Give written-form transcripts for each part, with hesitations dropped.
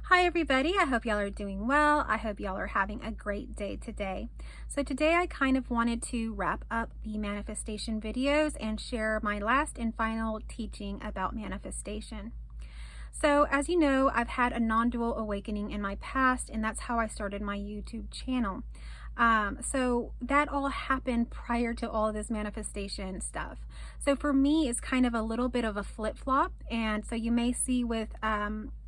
Hi everybody, I hope y'all are doing well. I hope y'all are having a great day today. So today I kind of wanted to wrap up the manifestation videos and share my last and final teaching about manifestation. So as you know, I've had a non-dual awakening in my past, and that's how I started my YouTube channel. So that all happened prior to all of this manifestation stuff. So for me, it's kind of a little bit of a flip-flop. And so you may see with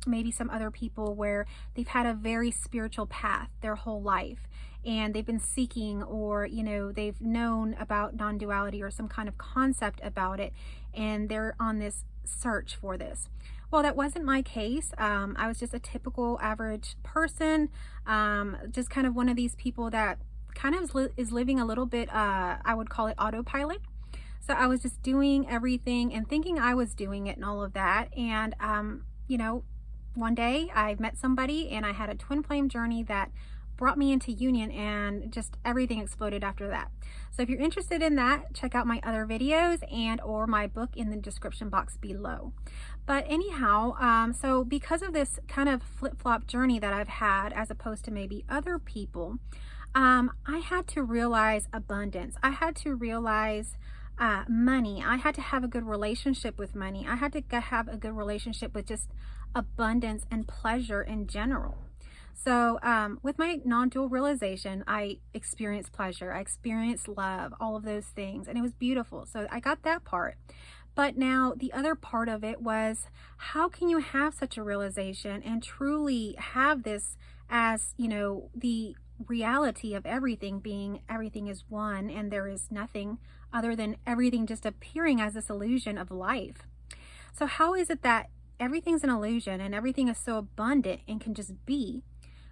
maybe some other people where they've had a very spiritual path their whole life, and they've been seeking, or they've known about non-duality or some kind of concept about it, and they're on this search for this. Well, that wasn't my case. I was just a typical average person, just kind of one of these people that kind of is living a little bit, I would call it autopilot. So I was just doing everything and thinking I was doing it and all of that. And, one day I met somebody and I had a twin flame journey that brought me into union, and just everything exploded after that. So if you're interested in that, check out my other videos and or my book in the description box below. But anyhow, so because of this kind of flip-flop journey that I've had as opposed to maybe other people, I had to realize abundance. I had to realize money. I had to have a good relationship with money. I had to have a good relationship with just abundance and pleasure in general. So with my non-dual realization, I experienced pleasure, I experienced love, all of those things, and it was beautiful. So I got that part. But now the other part of it was, how can you have such a realization and truly have this as, the reality of everything, being everything is one and there is nothing other than everything just appearing as this illusion of life? So how is it that everything's an illusion and everything is so abundant and can just be,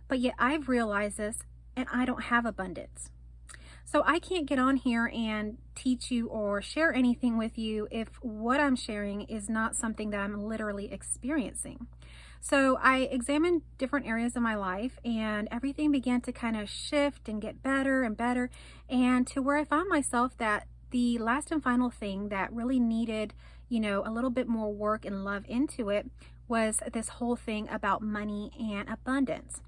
but yet I've realized this and I don't have abundance? So I can't get on here and teach you or share anything with you if what I'm sharing is not something that I'm literally experiencing. So I examined different areas of my life, and everything began to kind of shift and get better and better, and to where I found myself that the last and final thing that really needed, a little bit more work and love into it was this whole thing about money and abundance.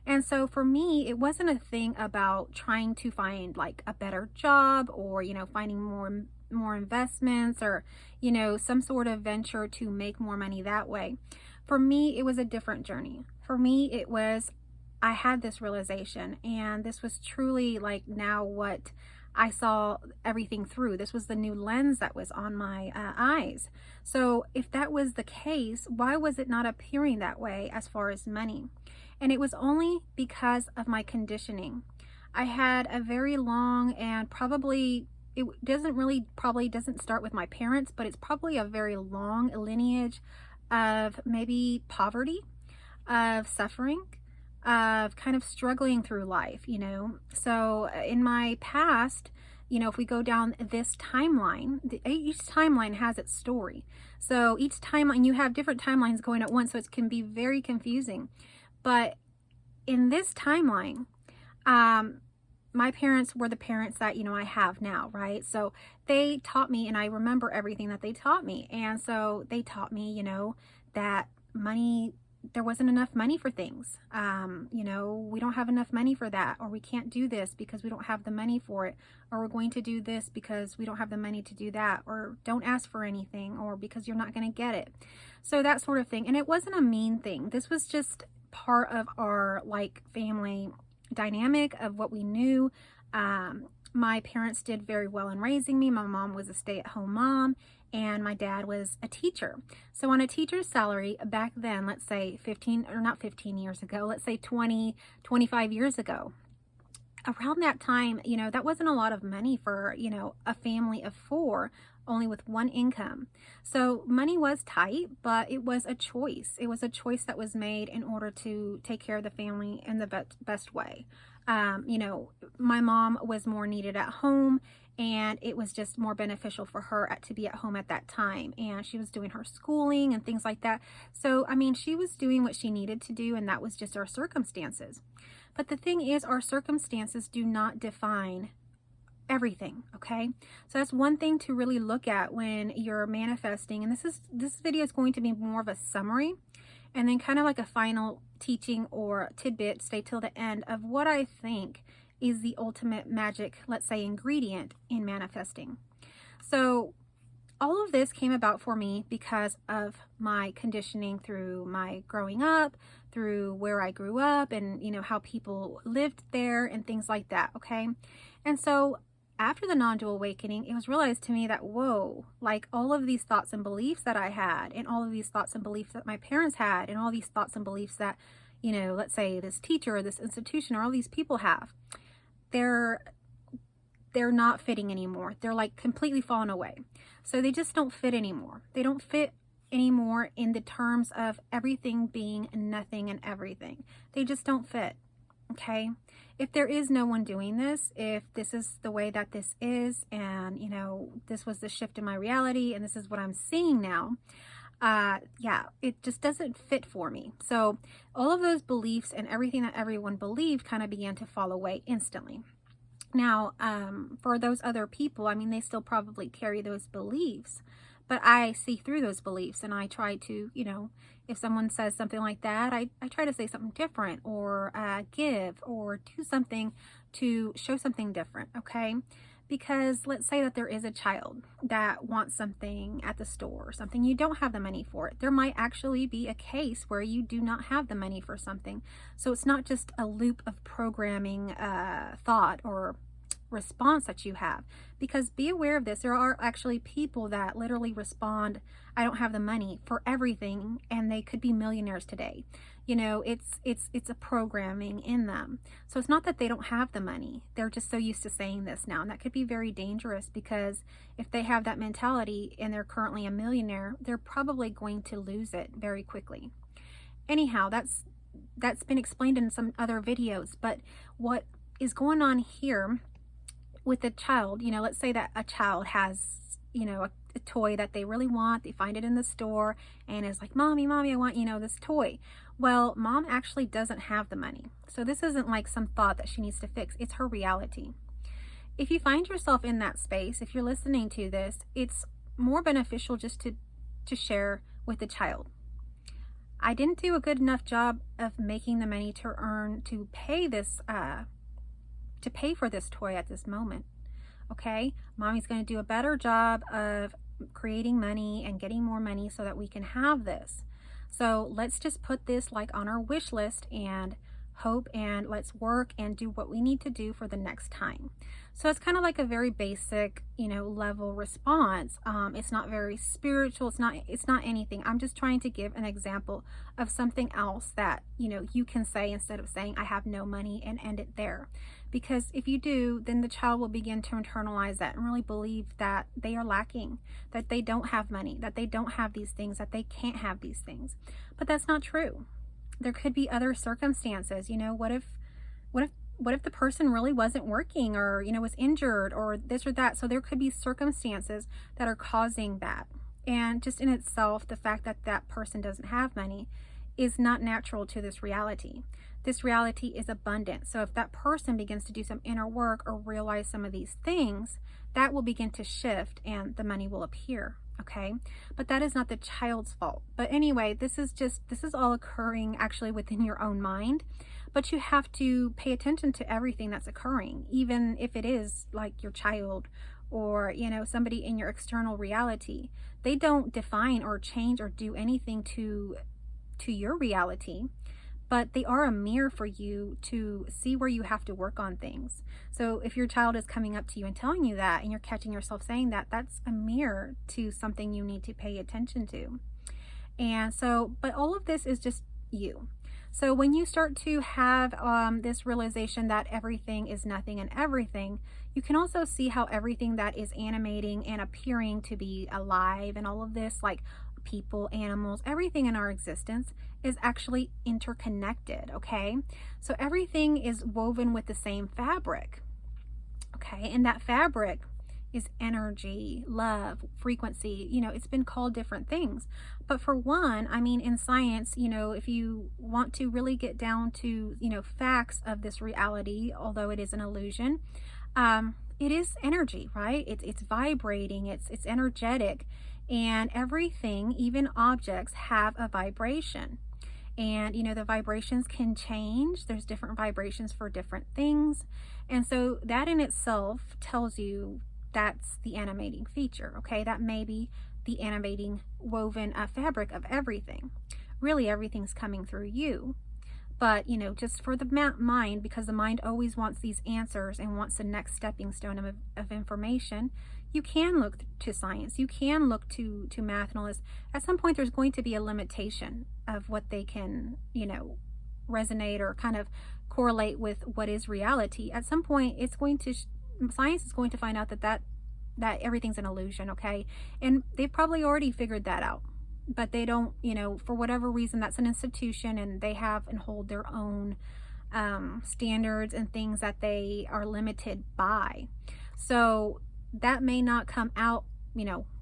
And so for me, it wasn't a thing about trying to find like a better job or, finding more investments or, some sort of venture to make more money that way. For me, it was a different journey. For me, it was, I had this realization, and this was truly like now what I saw everything through. This was the new lens that was on my eyes. So if that was the case, why was it not appearing that way as far as money? And it was only because of my conditioning. I had a very long, and probably doesn't start with my parents, but it's probably a very long lineage of maybe poverty, of suffering, of kind of struggling through life, So in my past, if we go down this timeline, each timeline has its story. So each timeline, you have different timelines going at once, so it can be very confusing. But in this timeline, my parents were the parents that, I have now, right? So they taught me, and I remember everything that they taught me. And so they taught me, that money, there wasn't enough money for things. We don't have enough money for that, or we can't do this because we don't have the money for it, or we're going to do this because we don't have the money to do that, or don't ask for anything, or because you're not going to get it. So that sort of thing. And it wasn't a mean thing. This was just part of our family dynamic of what we knew. My parents did very well in raising me. My mom was a stay-at-home mom, and my dad was a teacher. So on a teacher's salary back then, let's say 15 years ago, let's say 20, 25 years ago, around that time, that wasn't a lot of money for, a family of four, only with one income. So money was tight, but it was a choice. It was a choice that was made in order to take care of the family in the best way. My mom was more needed at home, and it was just more beneficial for her to be at home at that time. And she was doing her schooling and things like that. So, she was doing what she needed to do, and that was just our circumstances. But the thing is, our circumstances do not define everything, okay? So that's one thing to really look at when you're manifesting. And this video is going to be more of a summary. and then kind of like a final teaching or tidbit, stay till the end, of what I think is the ultimate magic, let's say, ingredient in manifesting. So all of this came about for me because of my conditioning through my growing up, through where I grew up, and how people lived there and things like that. Okay. And so after the non-dual awakening, it was realized to me that, whoa, like all of these thoughts and beliefs that I had, and all of these thoughts and beliefs that my parents had, and all these thoughts and beliefs that, let's say this teacher or this institution or all these people have, they're not fitting anymore. They're like completely fallen away. So they just don't fit anymore. They don't fit anymore in the terms of everything being nothing and everything. They just don't fit. Okay. If there is no one doing this, if this is the way that this is, and this was the shift in my reality, and this is what I'm seeing now, yeah, it just doesn't fit for me. So all of those beliefs and everything that everyone believed kind of began to fall away instantly. Now, for those other people, I mean, they still probably carry those beliefs, but I see through those beliefs, and I try to, if someone says something like that, I try to say something different, or give or do something to show something different. Okay. Because let's say that there is a child that wants something at the store, something you don't have the money for it. There might actually be a case where you do not have the money for something. So it's not just a loop of programming thought or response that you have. Because be aware of this, there are actually people that literally respond, I don't have the money, for everything, and they could be millionaires today. It's a programming in them. So it's not that they don't have the money. They're just so used to saying this now. And that could be very dangerous, because if they have that mentality and they're currently a millionaire, they're probably going to lose it very quickly. Anyhow, that's been explained in some other videos. But what is going on here with a child, let's say that a child has, a toy that they really want. They find it in the store and is like, mommy, I want, this toy. Well, mom actually doesn't have the money. So this isn't like some thought that she needs to fix. It's her reality. If you find yourself in that space, if you're listening to this, it's more beneficial just to share with the child. I didn't do a good enough job of making the money to pay this, to pay for this toy at this moment. Okay, mommy's going to do a better job of creating money and getting more money so that we can have this. So let's just put this like on our wish list and hope, and let's work and do what we need to do for the next time. So it's kind of like a very basic, level response. It's not very spiritual. It's not anything. I'm just trying to give an example of something else that, you can say instead of saying I have no money and end it there. Because if you do, then the child will begin to internalize that and really believe that they are lacking, that they don't have money, that they don't have these things, that they can't have these things. But that's not true. There could be other circumstances. What if the person really wasn't working, or was injured, or this or that? So there could be circumstances that are causing that. And just in itself, the fact that that person doesn't have money is not natural to this reality. This reality is abundant. So if that person begins to do some inner work or realize some of these things, that will begin to shift and the money will appear. Okay. But that is not the child's fault. But anyway, this is all occurring actually within your own mind. But you have to pay attention to everything that's occurring, even if it is like your child or, somebody in your external reality. They don't define or change or do anything to your reality, but they are a mirror for you to see where you have to work on things. So if your child is coming up to you and telling you that, and you're catching yourself saying that, that's a mirror to something you need to pay attention to. And so, but all of this is just you. So when you start to have this realization that everything is nothing and everything, you can also see how everything that is animating and appearing to be alive and all of this, like people, animals, everything in our existence is actually interconnected. Okay, so everything is woven with the same fabric. Okay, and that fabric is energy, love, frequency. It's been called different things, but for one, I mean, in science, if you want to really get down to facts of this reality, although it is an illusion, it is energy, right? It's vibrating, it's energetic. And everything, even objects, have a vibration. And, the vibrations can change. There's different vibrations for different things. And so that in itself tells you that's the animating feature, okay? That may be the animating woven fabric of everything. Really, everything's coming through you. But, just for the mind, because the mind always wants these answers and wants the next stepping stone of information, you can look to science. You can look to math and all this. At some point, there's going to be a limitation of what they can, resonate or kind of correlate with what is reality. At some point, it's going to, science is going to find out that everything's an illusion, okay? And they've probably already figured that out. But they don't, for whatever reason, that's an institution and they have and hold their own standards and things that they are limited by. So that may not come out,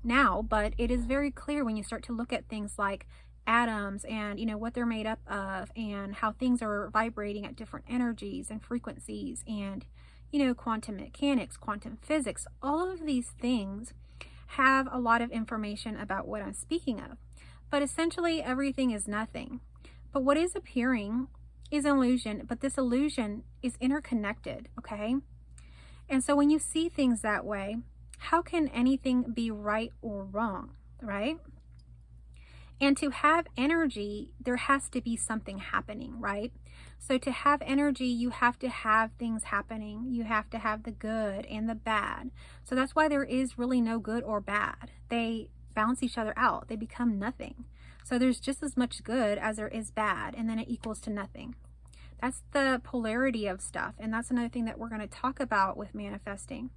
now, but it is very clear when you start to look at things like atoms and, what they're made up of and how things are vibrating at different energies and frequencies and, quantum mechanics, quantum physics, all of these things have a lot of information about what I'm speaking of. But essentially everything is nothing. But what is appearing is an illusion, but this illusion is interconnected, okay? And so when you see things that way, how can anything be right or wrong, right? And to have energy, there has to be something happening, right? So to have energy, you have to have things happening. You have to have the good and the bad. So that's why there is really no good or bad. They balance each other out. They become nothing. So there's just as much good as there is bad, and then it equals to nothing. That's the polarity of stuff. And that's another thing that we're going to talk about with manifesting.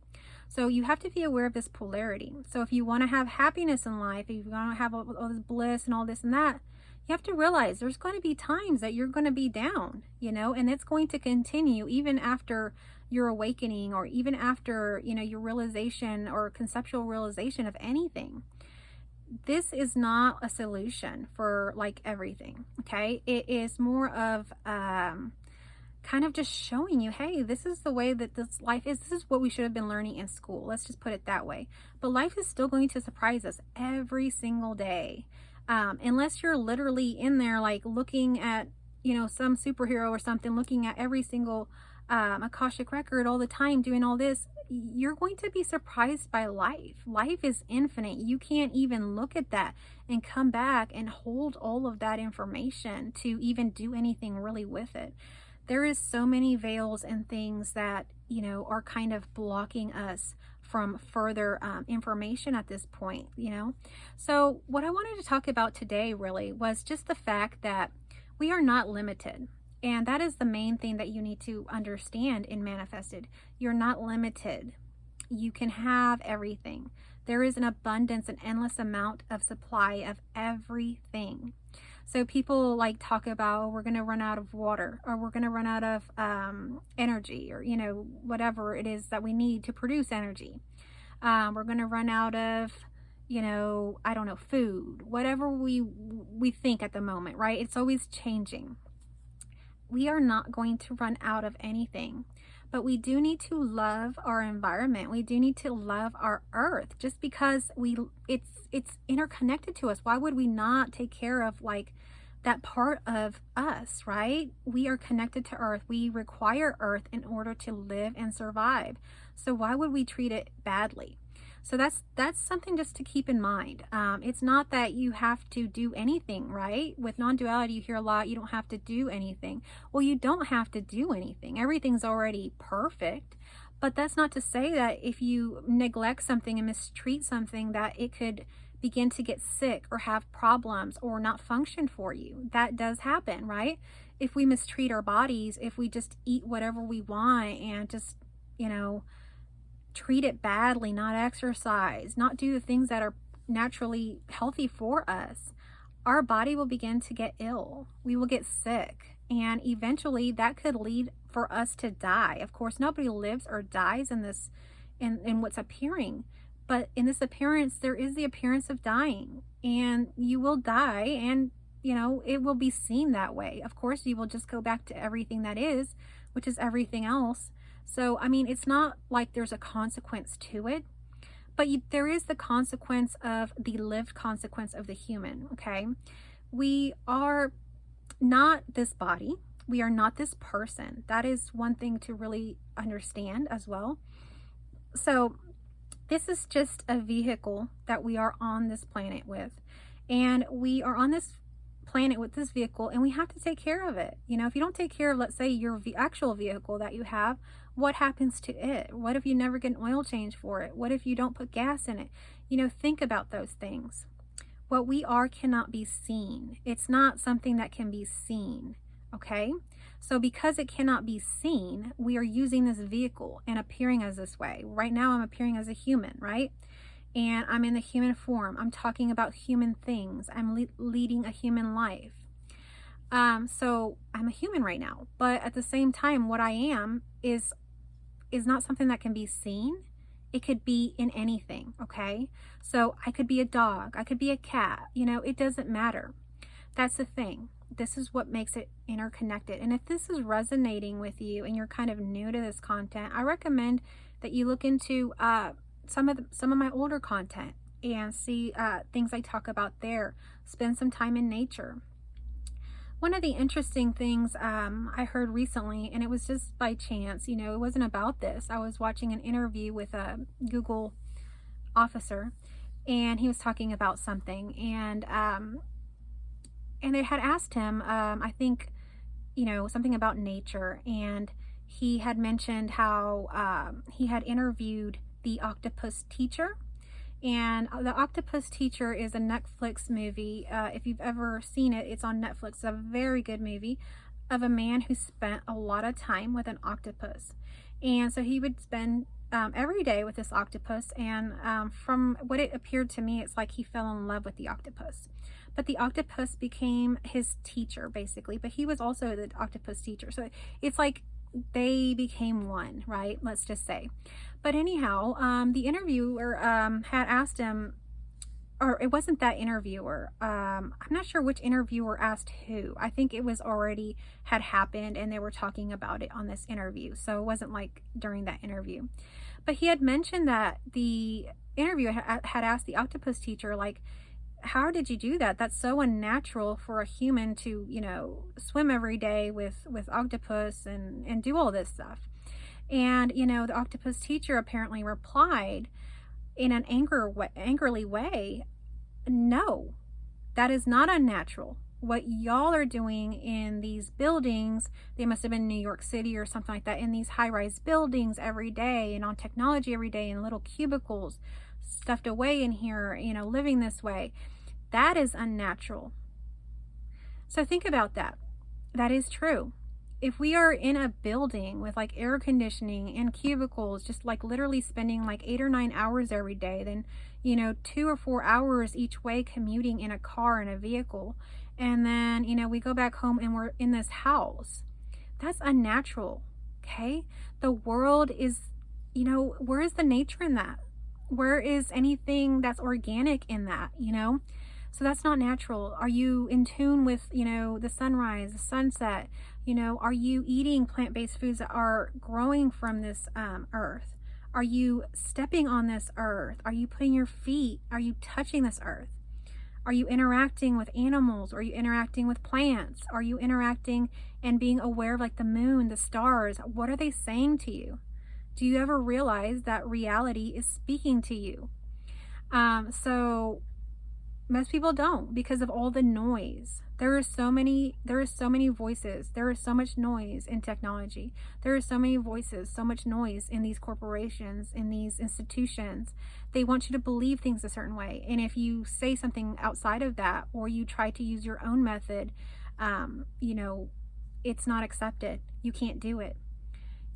So you have to be aware of this polarity. So if you want to have happiness in life, if you want to have all this bliss and all this and that, you have to realize there's going to be times that you're going to be down, and it's going to continue even after your awakening or even after, your realization or conceptual realization of anything. This is not a solution for like everything, okay? It is more of kind of just showing you, hey, this is the way that this life is. This is what we should have been learning in school. Let's just put it that way. But life is still going to surprise us every single day. Unless you're literally in there like looking at, some superhero or something, looking at every single Akashic record all the time, doing all this, you're going to be surprised by life. Life is infinite. You can't even look at that and come back and hold all of that information to even do anything really with it. There is so many veils and things that, are kind of blocking us from further information at this point, So what I wanted to talk about today really was just the fact that we are not limited. And that is the main thing that you need to understand in manifested. You're not limited. You can have everything. There is an abundance, an endless amount of supply of everything. So people like talk about, oh, we're going to run out of water, or we're going to run out of energy, or, whatever it is that we need to produce energy. We're going to run out of, I don't know, food, whatever we think at the moment, right? It's always changing. We are not going to run out of anything, but we do need to love our environment. We do need to love our earth, just because it's interconnected to us. Why would we not take care of like that part of us, right? We are connected to earth. We require earth in order to live and survive. So why would we treat it badly? So that's something just to keep in mind. It's not that you have to do anything, right? With non-duality, you hear a lot, you don't have to do anything. Well, you don't have to do anything. Everything's already perfect. But that's not to say that if you neglect something and mistreat something, that it could begin to get sick or have problems or not function for you. That does happen, right? If we mistreat our bodies, if we just eat whatever we want and just, treat it badly, not exercise, not do the things that are naturally healthy for us, our body will begin to get ill. We will get sick. And eventually that could lead for us to die. Of course, nobody lives or dies in this, in what's appearing. But in this appearance, there is the appearance of dying. And you will die, and, it will be seen that way. Of course, you will just go back to everything that is, which is everything else. So, it's not like there's a consequence to it, but there is the consequence of the lived consequence of the human, okay? We are not this body. We are not this person. That is one thing to really understand as well. So this is just a vehicle that we are on this planet with. And we are on this planet with this vehicle, and we have to take care of it. You know, if you don't take care of, let's say, your actual vehicle that you have, what happens to it? What if you never get an oil change for it? What if you don't put gas in it? You know, think about those things. What we are cannot be seen. It's not something that can be seen, okay? So because it cannot be seen, we are using this vehicle and appearing as this way. Right now I'm appearing as a human, right? And I'm in the human form. I'm talking about human things. I'm leading a human life. So I'm a human right now, but at the same time, what I am is not something that can be seen. It could be in anything, okay? So I could be a dog, I could be a cat, you know, it doesn't matter. That's the thing. This is what makes it interconnected. And if this is resonating with you and you're kind of new to this content, I recommend that you look into some of my older content and see things I talk about there. Spend some time in nature. One of the interesting things I heard recently, and it was just by chance, you know, it wasn't about this. I was watching an interview with a Google officer, and he was talking about something, and they had asked him, I think, you know, something about nature, and he had mentioned how he had interviewed the octopus teacher. And The Octopus Teacher is a Netflix movie. If you've ever seen it, it's on Netflix. It's a very good movie of a man who spent a lot of time with an octopus. And so he would spend every day with this octopus. And from what it appeared to me, it's like he fell in love with the octopus. But the octopus became his teacher, basically. But he was also the octopus teacher. So it's like they became one, right? Let's just say. But anyhow, the interviewer had asked him, or it wasn't that interviewer. I'm not sure which interviewer asked who. I think it was already had happened and they were talking about it on this interview. So it wasn't like during that interview. But he had mentioned that the interviewer had asked the octopus teacher, like, how did you do that? That's so unnatural for a human to, you know, swim every day with octopus and do all this stuff. And, you know, the octopus teacher apparently replied in an angrily way, no, that is not unnatural. What y'all are doing in these buildings, they must have been in New York City or something like that, in these high-rise buildings every day and on technology every day in little cubicles, stuffed away in here, you know, living this way. That is unnatural. So think about that. That is true. If we are in a building with like air conditioning and cubicles, just like literally spending like 8 or 9 hours every day, then, you know, 2 or 4 hours each way commuting in a car, in a vehicle, and then, you know, we go back home and we're in this house, that's unnatural. Okay. The world is, you know, where is the nature in that? Where is anything that's organic in that, you know? So that's not natural. Are you in tune with, you know, the sunrise, the sunset? You know, are you eating plant-based foods that are growing from this earth? Are you stepping on this earth? Are you putting your feet? Are you touching this earth? Are you interacting with animals? Are you interacting with plants? Are you interacting and being aware of like the moon, the stars? What are they saying to you? Do you ever realize that reality is speaking to you? So most people don't, because of all the noise. There are so many voices. There is so much noise in technology. There are so many voices, so much noise in these corporations, in these institutions. They want you to believe things a certain way. And if you say something outside of that, or you try to use your own method, you know, it's not accepted. You can't do it.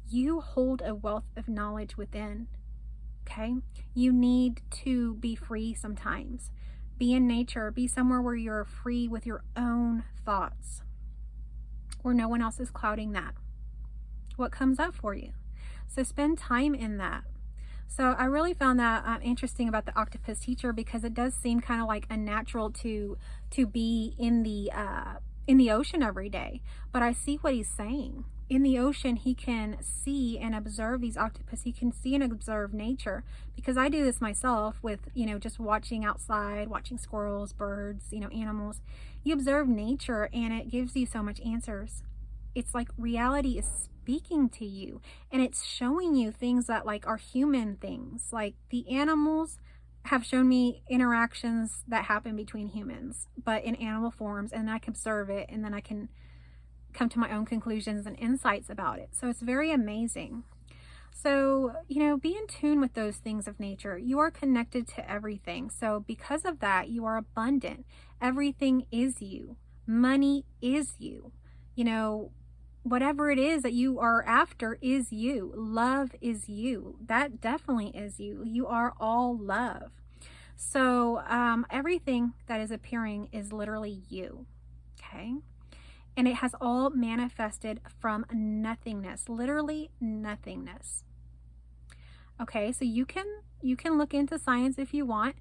You hold a wealth of knowledge within, okay? You need to be free sometimes. Be in nature. Be somewhere where you're free with your own thoughts, where no one else is clouding that. What comes up for you? So spend time in that. So I really found that interesting about the octopus teacher, because it does seem kind of like unnatural to be in the in the ocean every day, but I see what he's saying. In the ocean, he can see and observe these octopus. He can see and observe nature, because I do this myself with, just watching outside, watching squirrels, birds, animals. You observe nature and it gives you so much answers. It's like reality is speaking to you, and it's showing you things that like are human things. Like the animals have shown me interactions that happen between humans, but in animal forms, and I can observe it, and then I can come to my own conclusions and insights about it. So it's very amazing. So, be in tune with those things of nature. You are connected to everything. So because of that, you are abundant. Everything is you. Money is you. Whatever it is that you are after is you. Love is you. That definitely is you. You are all love. So everything that is appearing is literally you. Okay? And it has all manifested from nothingness, literally nothingness. Okay, so you can look into science if you want,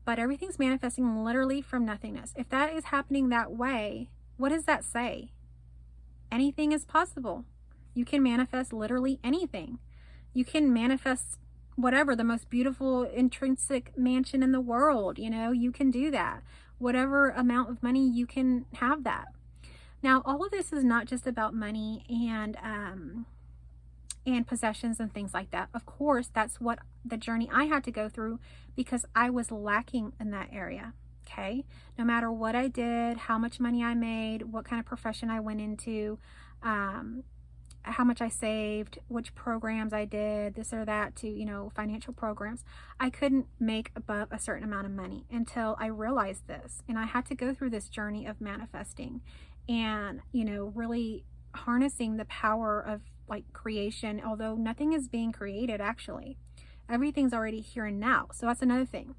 but everything's manifesting literally from nothingness. If that is happening that way, what does that say? Anything is possible. You can manifest literally anything. You can manifest whatever, the most beautiful intrinsic mansion in the world. You can do that. Whatever amount of money, you can have that. Now, all of this is not just about money and possessions and things like that. Of course, that's what the journey I had to go through, because I was lacking in that area. Okay, no matter what I did, how much money I made, what kind of profession I went into, how much I saved, which programs I did, this or that, to financial programs, I couldn't make above a certain amount of money until I realized this. And I had to go through this journey of manifesting and really harnessing the power of like creation, although nothing is being created. Actually, everything's already here and now. So that's another thing.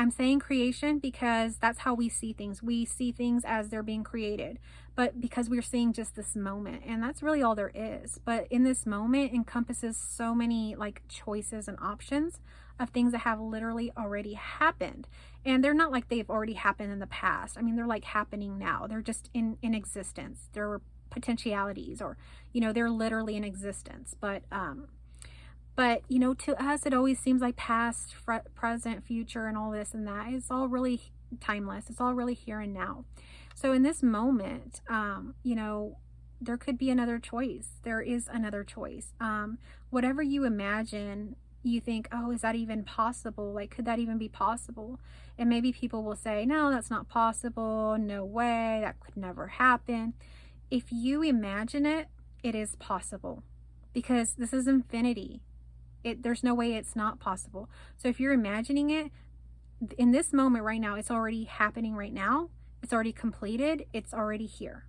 I'm saying creation because that's how we see things. We see things as they're being created, but because we're seeing just this moment, and that's really all there is. But in this moment encompasses so many like choices and options of things that have literally already happened. And they're not like they've already happened in the past. I mean, they're like happening now. They're just in existence. They're potentialities, or, they're literally in existence. But to us, it always seems like past, present, future, and all this and that. It's all really timeless. It's all really here and now. So in this moment, there could be another choice. There is another choice. Whatever you imagine, you think, oh, is that even possible? Like, could that even be possible? And maybe people will say, no, that's not possible. No way. That could never happen. If you imagine it, it is possible, because this is infinity. There's no way it's not possible. So if you're imagining it in this moment right now, it's already happening right now. It's already completed. It's already here.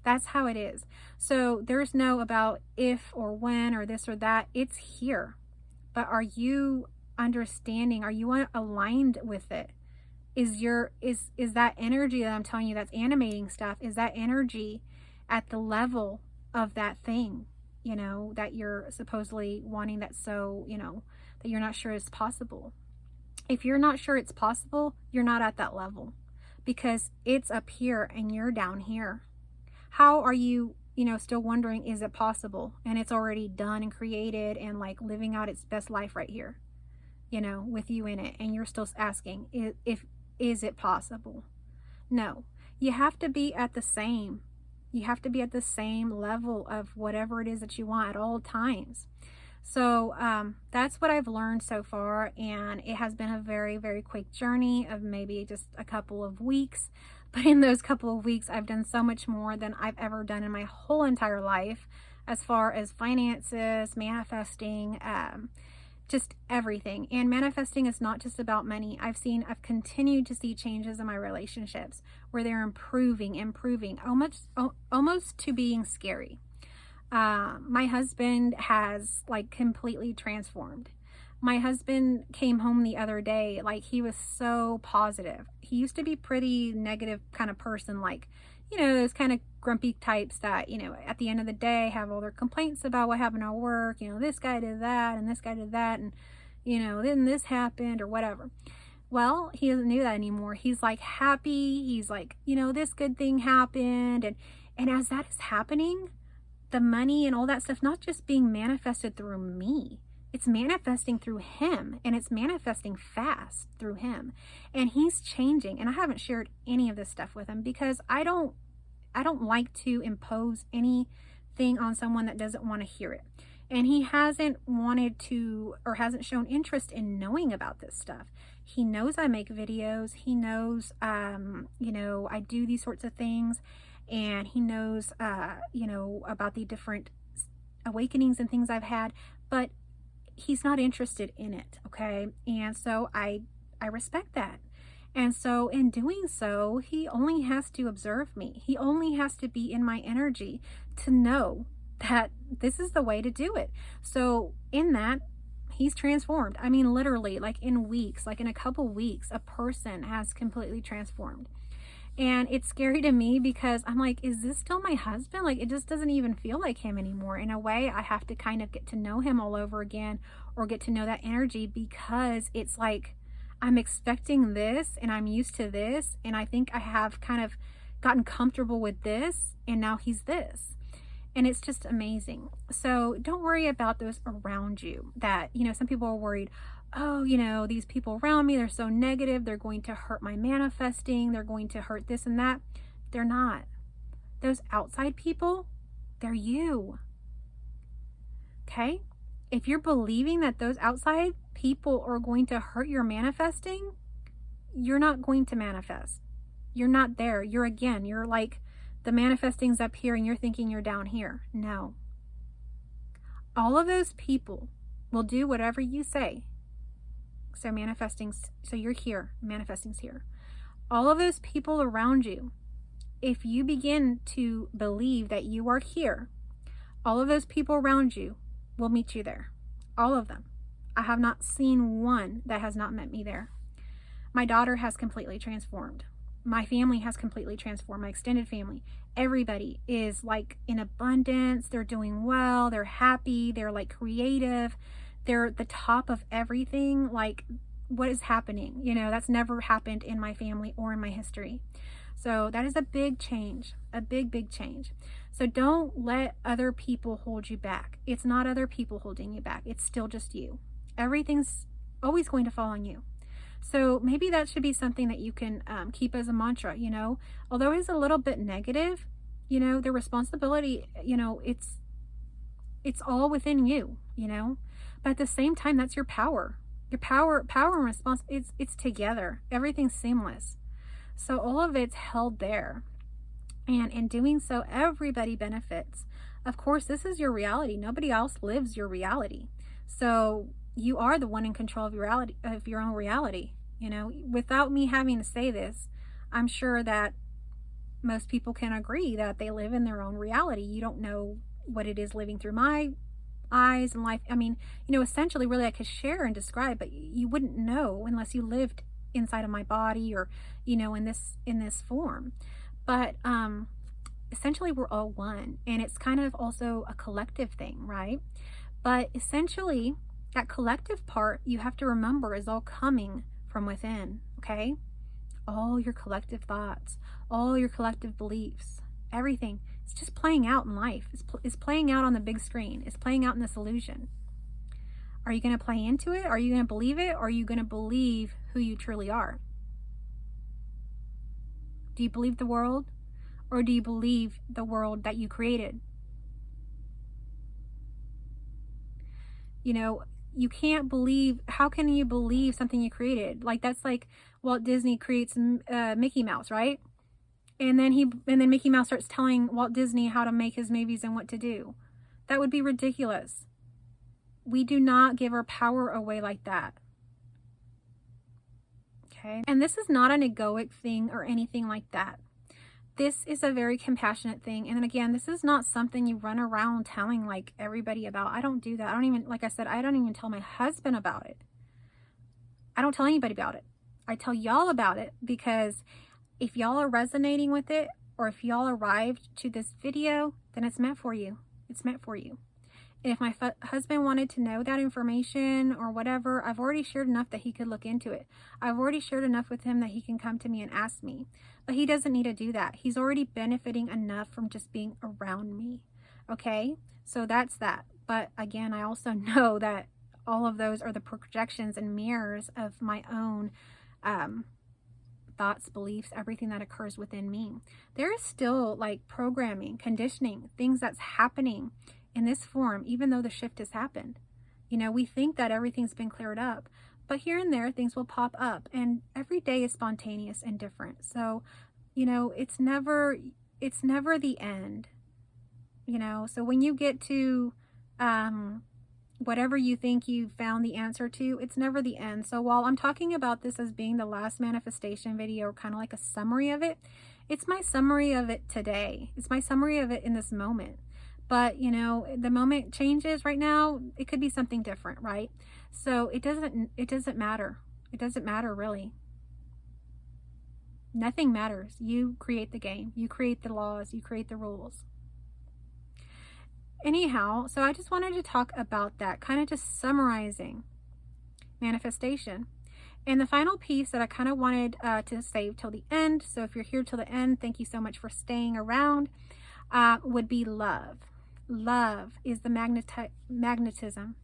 That's how it is. So there's no about if or when or this or that. It's here. But are you understanding? Are you aligned with it? Is that energy that I'm telling you that's animating stuff, is that energy at the level of that thing, that you're supposedly wanting, that's so, that you're not sure is possible? If you're not sure it's possible, you're not at that level, because it's up here and you're down here. How are you, still wondering, is it possible? And it's already done and created and like living out its best life right here, with you in it. And you're still asking, is it possible? No, you have to be at the same. You have to be at the same level of whatever it is that you want at all times. So that's what I've learned so far, and it has been a very, very quick journey of maybe just a couple of weeks. But in those couple of weeks, I've done so much more than I've ever done in my whole entire life, as far as finances, manifesting, just everything. And manifesting is not just about money. I've continued to see changes in my relationships where they're improving, almost to being scary. My husband has like completely transformed. My husband came home the other day, like he was so positive. He used to be pretty negative kind of person, like, those kind of grumpy types that, at the end of the day have all their complaints about what happened at work. This guy did that and this guy did that, and, then this happened or whatever. Well, he doesn't do that anymore. He's like happy. He's like, you know, this good thing happened. And as that is happening, the money and all that stuff, not just being manifested through me, it's manifesting through him, and it's manifesting fast through him. And he's changing. And I haven't shared any of this stuff with him because I don't like to impose anything on someone that doesn't want to hear it. And he hasn't wanted to, or hasn't shown interest in knowing about this stuff. He knows I make videos. He knows, you know, I do these sorts of things. And he knows, you know, about the different awakenings and things I've had. But he's not interested in it, okay? And so I respect that. And so in doing so, he only has to observe me. He only has to be in my energy to know that this is the way to do it. So in that, he's transformed. I mean, literally, like in weeks, like in a couple weeks, a person has completely transformed. And it's scary to me because I'm like, is this still my husband? Like, it just doesn't even feel like him anymore. In a way, I have to kind of get to know him all over again, or get to know that energy, because it's like, I'm expecting this and I'm used to this. And I think I have kind of gotten comfortable with this, and now he's this. And it's just amazing. So don't worry about those around you that, you know, some people are worried, oh, you know, these people around me, they're so negative. They're going to hurt my manifesting. They're going to hurt this and that. They're not. Those outside people, they're you. Okay? If you're believing that those outside people are going to hurt your manifesting, you're not going to manifest. You're not there. You're like the manifesting's up here and you're thinking you're down here. No. All of those people will do whatever you say. So you're here, manifesting's here. All of those people around you, if you begin to believe that you are here, all of those people around you will meet you there. All of them. I have not seen one that has not met me there. My daughter has completely transformed. My family has completely transformed. My extended family. Everybody is like in abundance. They're doing well. They're happy. They're like creative. They're the top of everything. Like, what is happening? You know, that's never happened in my family or in my history. So that is a big change, a big, big change. So don't let other people hold you back. It's not other people holding you back. It's still just you. Everything's always going to fall on you. So maybe that should be something that you can keep as a mantra, you know, although it's a little bit negative, you know, the responsibility, you know, it's all within you, you know. But at the same time, that's your power. Your power and response, it's together. Everything's seamless. So all of it's held there. And in doing so, everybody benefits. Of course, this is your reality. Nobody else lives your reality. So you are the one in control of your reality, of your own reality. You know, without me having to say this, I'm sure that most people can agree that they live in their own reality. You don't know what it is living through my eyes and life. I mean, you know, essentially really I could share and describe, but you wouldn't know unless you lived inside of my body, or, you know, in this form. But essentially we're all one, and it's kind of also a collective thing, right? But essentially that collective part, you have to remember, is all coming from within, okay? All your collective thoughts, all your collective beliefs, everything. It's just playing out in life. It's playing out on the big screen. It's playing out in this illusion. Are you going to play into it? Are you going to believe it? Or are you going to believe who you truly are? Do you believe the world? Or do you believe the world that you created? You know, you can't believe, how can you believe something you created? Like, that's like Walt Disney creates Mickey Mouse, right? And then Mickey Mouse starts telling Walt Disney how to make his movies and what to do. That would be ridiculous. We do not give our power away like that. Okay? And this is not an egoic thing or anything like that. This is a very compassionate thing. And then again, this is not something you run around telling like everybody about. I don't do that. I don't even, like I said, I don't even tell my husband about it. I don't tell anybody about it. I tell y'all about it because if y'all are resonating with it, or if y'all arrived to this video, then it's meant for you. It's meant for you. If my husband wanted to know that information or whatever, I've already shared enough that he could look into it. I've already shared enough with him that he can come to me and ask me. But he doesn't need to do that. He's already benefiting enough from just being around me. Okay? So that's that. But again, I also know that all of those are the projections and mirrors of my own thoughts, beliefs, everything that occurs within me. There is still like programming, conditioning, things that's happening in this form, even though the shift has happened. You know, we think that everything's been cleared up, but here and there things will pop up, and every day is spontaneous and different. So, you know, it's never the end, you know. So when you get to whatever you think you found the answer to, it's never the end. So while I'm talking about this as being the last manifestation video, or kind of like a summary of it, it's my summary of it today. It's my summary of it in this moment. But, you know, the moment changes right now, it could be something different, right? So it doesn't matter. It doesn't matter, really. Nothing matters. You create the game. You create the laws. You create the rules. Anyhow, so I just wanted to talk about that, kind of just summarizing manifestation. And the final piece that I kind of wanted to save till the end, so if you're here till the end, thank you so much for staying around, would be love. Love is the magnetism.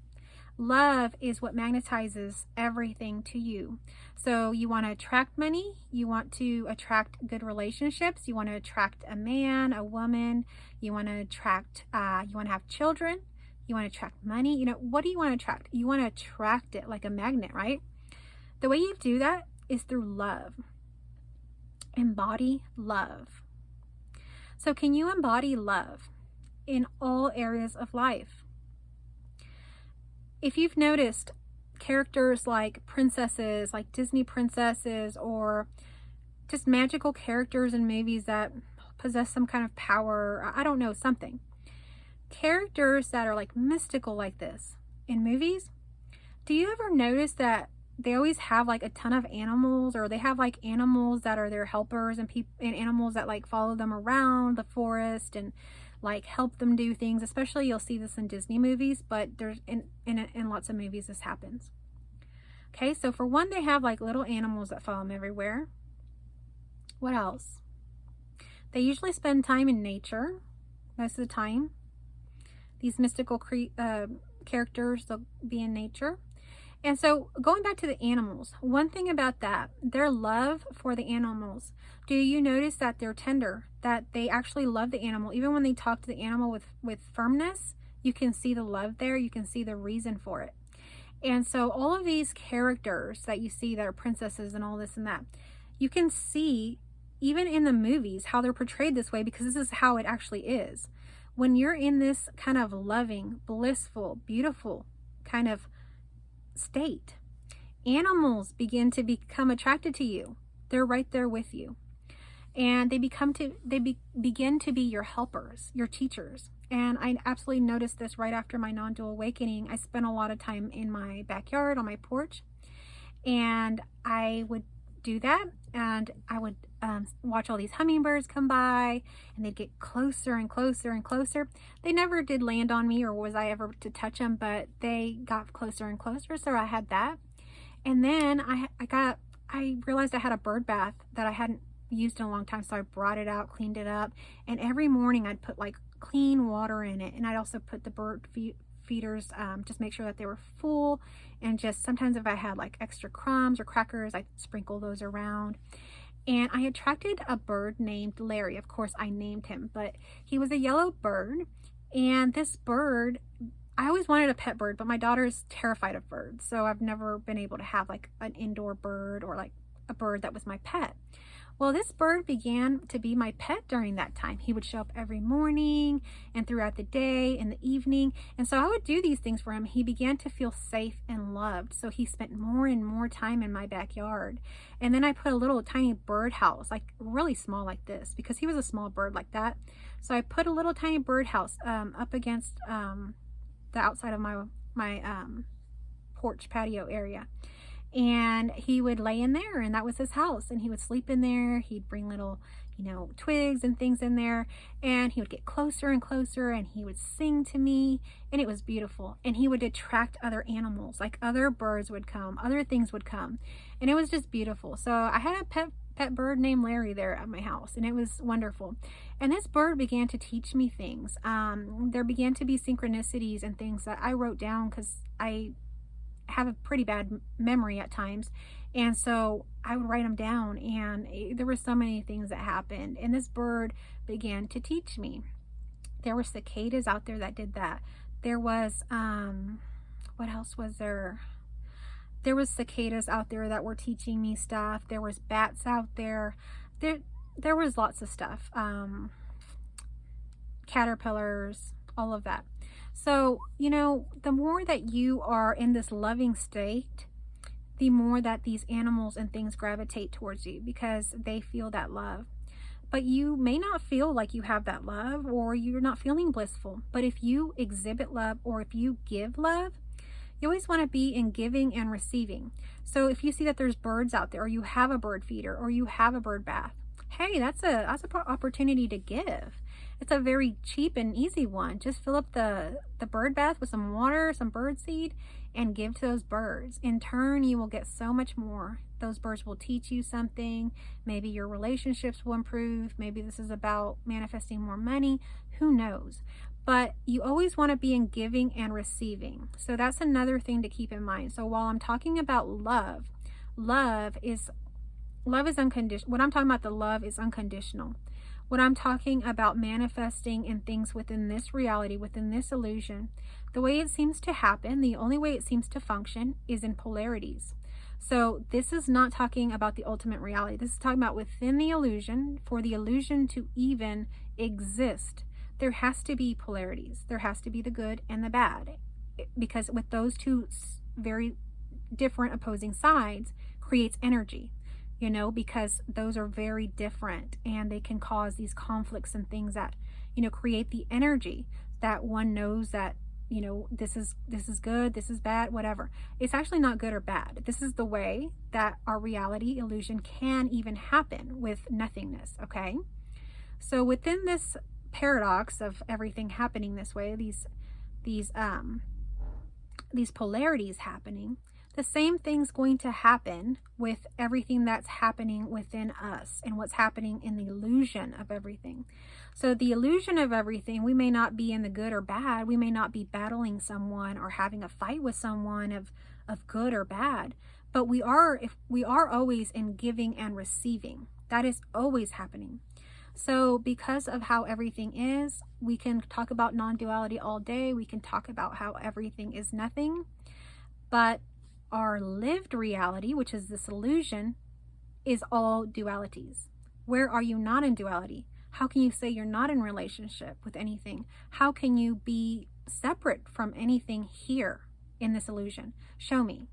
Love is what magnetizes everything to you. So you want to attract money, you want to attract good relationships, you want to attract a man, a woman, you want to attract, you want to have children, you want to attract money. You know, what do you want to attract? You want to attract it like a magnet, right? The way you do that is through love. Embody love. So can you embody love in all areas of life? If you've noticed characters like princesses, like Disney princesses, or just magical characters in movies that possess some kind of power, I don't know, something. Characters that are like mystical like this in movies, do you ever notice that they always have like a ton of animals, or they have like animals that are their helpers, and animals that like follow them around the forest and like help them do things? Especially you'll see this in Disney movies, but there's in lots of movies this happens. Okay, so for one, they have like little animals that follow them everywhere. What else? They usually spend time in nature most of the time. These mystical characters, they'll be in nature. And so going back to the animals, one thing about that, their love for the animals, do you notice that they're tender, that they actually love the animal? Even when they talk to the animal with firmness, you can see the love there. You can see the reason for it. And so all of these characters that you see that are princesses and all this and that, you can see even in the movies how they're portrayed this way, because this is how it actually is. When you're in this kind of loving, blissful, beautiful kind of state, animals begin to become attracted to you. They're right there with you, and they begin to be your helpers, your teachers. And I absolutely noticed this right after my non-dual awakening. I spent a lot of time in my backyard on my porch, and I would do that, and I would watch all these hummingbirds come by, and they'd get closer and closer and closer. They never did land on me, or was I ever to touch them, but they got closer and closer. So I had that. And then I realized I had a bird bath that I hadn't used in a long time, so I brought it out, cleaned it up, and every morning I'd put like clean water in it, and I'd also put the bird feeders, just make sure that they were full, and just sometimes if I had like extra crumbs or crackers, I'd sprinkle those around. And I attracted a bird named Larry. Of course I named him, but he was a yellow bird. And this bird, I always wanted a pet bird, but my daughter's terrified of birds, so I've never been able to have like an indoor bird, or like a bird that was my pet. Well, this bird began to be my pet during that time. He would show up every morning and throughout the day and the evening. And so I would do these things for him. He began to feel safe and loved. So he spent more and more time in my backyard. And then I put a little tiny bird house, like really small like this, because he was a small bird like that. So I put a little tiny bird house up against the outside of my porch patio area. And he would lay in there, and that was his house, and he would sleep in there. He'd bring little, twigs and things in there, and he would get closer and closer, and he would sing to me, and it was beautiful. And he would attract other animals, like other birds would come, other things would come, and it was just beautiful. So I had a pet bird named Larry there at my house, and it was wonderful. And this bird began to teach me things. There began to be synchronicities and things that I wrote down because I have a pretty bad memory at times, and so I would write them down, and there were so many things that happened, and this bird began to teach me. There were cicadas out there that did that. There was what else was there? There was cicadas out there that were teaching me stuff. There was bats out there. There was lots of stuff. Caterpillars, all of that. So, the more that you are in this loving state, the more that these animals and things gravitate towards you because they feel that love. But you may not feel like you have that love, or you're not feeling blissful. But if you exhibit love, or if you give love, you always want to be in giving and receiving. So if you see that there's birds out there, or you have a bird feeder, or you have a bird bath, hey, that's an opportunity to give. It's a very cheap and easy one. Just fill up the bird bath with some water, some bird seed, and give to those birds. In turn, you will get so much more. Those birds will teach you something. Maybe your relationships will improve. Maybe this is about manifesting more money. Who knows? But you always want to be in giving and receiving. So that's another thing to keep in mind. So while I'm talking about love is unconditional. What I'm talking about, the love is unconditional. What I'm talking about manifesting in things within this reality, within this illusion, the way it seems to happen, the only way it seems to function is in polarities. So this is not talking about the ultimate reality. This is talking about within the illusion. For the illusion to even exist, there has to be polarities. There has to be the good and the bad. Because with those two very different opposing sides creates energy. Because those are very different, and they can cause these conflicts and things that, create the energy that one knows that, this is good, this is bad, whatever. It's actually not good or bad. This is the way that our reality illusion can even happen with nothingness, okay? So within this paradox of everything happening this way, these polarities happening, the same thing's going to happen with everything that's happening within us and what's happening in the illusion of everything. So the illusion of everything, we may not be in the good or bad. We may not be battling someone or having a fight with someone of good or bad, but we are always in giving and receiving. That is always happening. So because of how everything is, we can talk about non-duality all day. We can talk about how everything is nothing, but our lived reality, which is this illusion, is all dualities. Where are you not in duality? How can you say you're not in relationship with anything? How can you be separate from anything here in this illusion? Show me.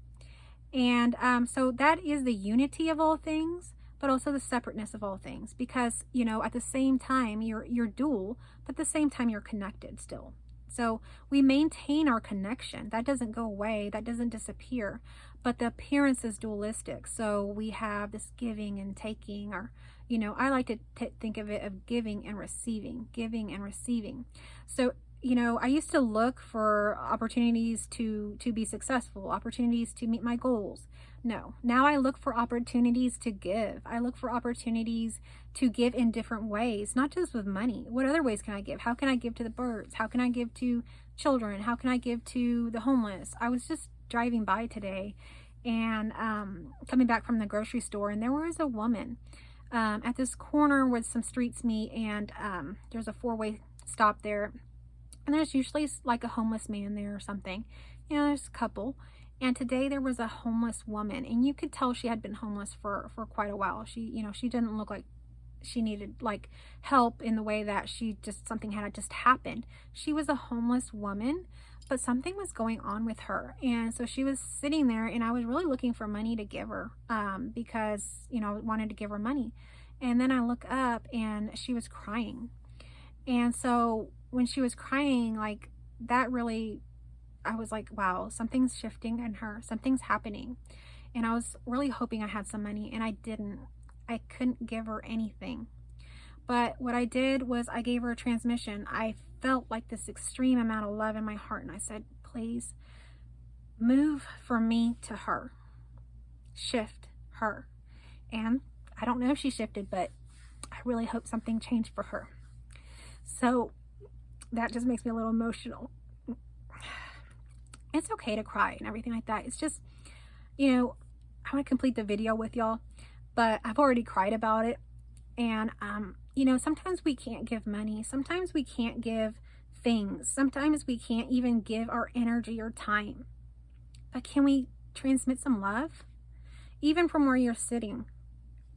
And so that is the unity of all things, but also the separateness of all things. Because, at the same time, you're dual, but at the same time, you're connected still. So we maintain our connection. That doesn't go away. That doesn't disappear. But the appearance is dualistic. So we have this giving and taking, or, I like to think of it of giving and receiving, giving and receiving. So, I used to look for opportunities to be successful, opportunities to meet my goals. No, now I look for opportunities to give. I look for opportunities to give in different ways, not just with money. What other ways can I give? How can I give to the birds? How can I give to children? How can I give to the homeless? I was just driving by today and coming back from the grocery store, and there was a woman at this corner where some streets meet, and there's a four-way stop there. And there's usually like a homeless man there or something. There's a couple. And today there was a homeless woman, and you could tell she had been homeless for quite a while. She didn't look like she needed like help in the way that something had just happened. She was a homeless woman, but something was going on with her. And so she was sitting there, and I was really looking for money to give her because, I wanted to give her money. And then I look up, and she was crying. And so when she was crying, like that really, I was like, wow, something's shifting in her. Something's happening. And I was really hoping I had some money, and I didn't. I couldn't give her anything. But what I did was I gave her a transmission. I felt like this extreme amount of love in my heart, and I said, please move from me to her. Shift her. And I don't know if she shifted, but I really hope something changed for her. So that just makes me a little emotional. It's okay to cry and everything like that. It's just, I want to complete the video with y'all, but I've already cried about it. And, sometimes we can't give money. Sometimes we can't give things. Sometimes we can't even give our energy or time. But can we transmit some love? Even from where you're sitting.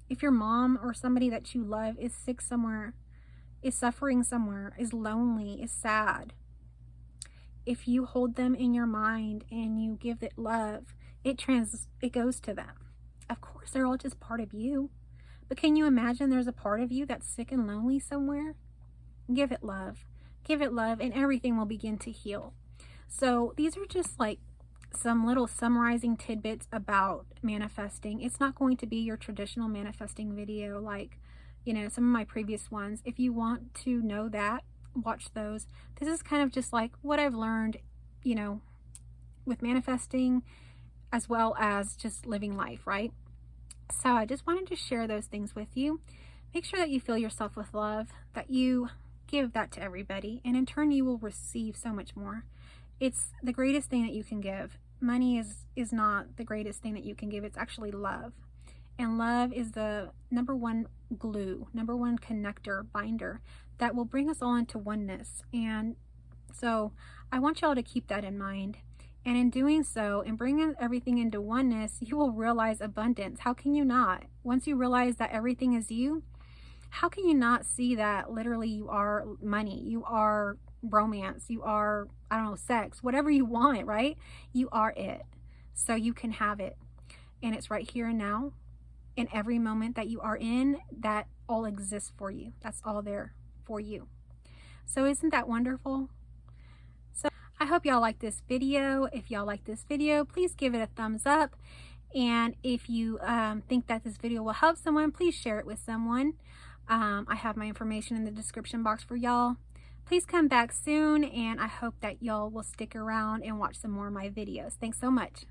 If your mom or somebody that you love is sick somewhere, is suffering somewhere, is lonely, is sad, if you hold them in your mind and you give it love, it goes to them. Of course, they're all just part of you. But can you imagine there's a part of you that's sick and lonely somewhere? Give it love. Give it love, and everything will begin to heal. So these are just like some little summarizing tidbits about manifesting. It's not going to be your traditional manifesting video like, some of my previous ones. If you want to know that, watch those. This is kind of just like what I've learned, with manifesting as well as just living life, right? So I just wanted to share those things with you. Make sure that you fill yourself with love, that you give that to everybody, and in turn you will receive so much more. It's the greatest thing that you can give. Money is not the greatest thing that you can give. It's actually love. And love is the number one glue, number one connector, binder that will bring us all into oneness. And so I want y'all to keep that in mind. And in doing so, and bringing everything into oneness, you will realize abundance. How can you not? Once you realize that everything is you, how can you not see that literally you are money, you are romance, you are, sex, whatever you want, right? You are it. So you can have it. And it's right here and now. In every moment that you are in, that all exists for you. That's all there for you. So isn't that wonderful? So I hope y'all like this video. If y'all like this video, please give it a thumbs up. And if you think that this video will help someone, please share it with someone. I have my information in the description box for y'all. Please come back soon, and I hope that y'all will stick around and watch some more of my videos. Thanks so much.